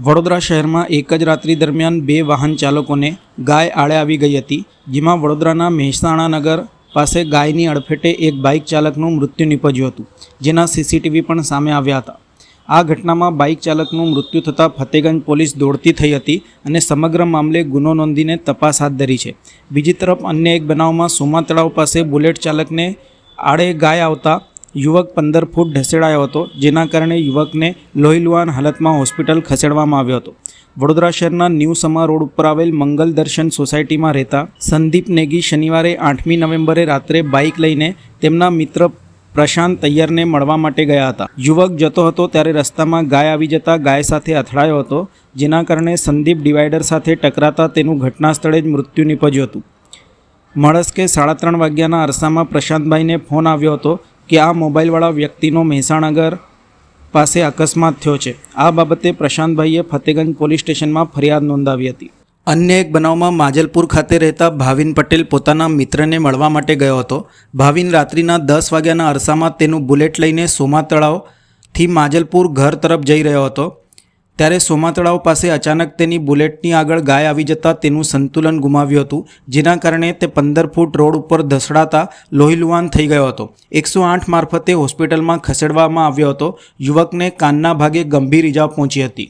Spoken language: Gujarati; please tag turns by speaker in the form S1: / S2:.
S1: વડોદરા શહેરમાં એક જ રાત્રિ દરમિયાન બે વાહન ચાલકોને ગાય આડે આવી ગઈ હતી, જેમાં વડોદરાના મહેસાણા નગર પાસે ગાયની અડફેટે એક બાઇક ચાલકનું મૃત્યુ નીપજ્યું હતું, જેના સીસીટીવી પણ સામે આવ્યા હતા। આ ઘટનામાં બાઇક ચાલકનું મૃત્યુ થતાં ફતેગંજ પોલીસ દોડતી થઈ હતી અને સમગ્ર મામલે ગુનો નોંધીને તપાસ હાથ ધરી છે। બીજી તરફ અન્ય એક બનાવમાં સોમા તળાવ પાસે બુલેટ ચાલકને આડે ગાય આવતા યુવક 15 ફૂટ ઢસેડાયો હતો, જેના કારણે યુવકને લોહીલુહાણ હાલતમાં હોસ્પિટલ ખસેડવામાં આવ્યો હતો। વડોદરા શહેરના ન્યૂ સમા રોડ ઉપર આવેલ મંગલ દર્શન સોસાયટીમાં રહેતા સંદીપ નેગી શનિવારે 8મી નવેમ્બરે રાત્રે બાઇક લઈને તેમના મિત્ર પ્રશાંત તૈયરને મળવા માટે ગયા હતા। યુવક જતો હતો ત્યારે રસ્તામાં ગાય આવી જતા ગાય સાથે અથડાયો હતો, જેના કારણે સંદીપ ડિવાઈડર સાથે ટકરાતા તેનું ઘટના સ્થળે જ મૃત્યુ નીપજ્યું હતું। મળસ્કે 3:30 વાગ્યાના અરસામાં પ્રશાંતભાઈને ફોન આવ્યો હતો કે આ મોબાઈલવાળા વ્યક્તિનો મહેસાણનગર પાસે અકસ્માત થયો છે। આ બાબતે પ્રશાંતભાઈએ ફતેગંજ પોલીસ સ્ટેશનમાં ફરિયાદ નોંધાવી હતી। અન્ય એક બનાવમાં માજલપુર ખાતે રહેતા ભાવિન પટેલ પોતાના મિત્રને મળવા માટે ગયો હતો। ભાવિન રાત્રિના 10 વાગ્યાના અરસામાં તેનું બુલેટ લઈને સોમા તળાવથી માજલપુર ઘર તરફ જઈ રહ્યો હતો, ત્યારે સોમા તળાવ પાસે અચાનક તેની બુલેટની આગળ ગાય આવી જતાં તેનું સંતુલન ગુમાવ્યું હતું, જેના કારણે તે 15 ફૂટ રોડ ઉપર ધસડાતા લોહીલુહાણ થઈ ગયો હતો। 108 મારફતે હોસ્પિટલમાં ખસેડવામાં આવ્યો હતો। યુવકને કાનના ભાગે ગંભીર ઈજા પહોંચી હતી।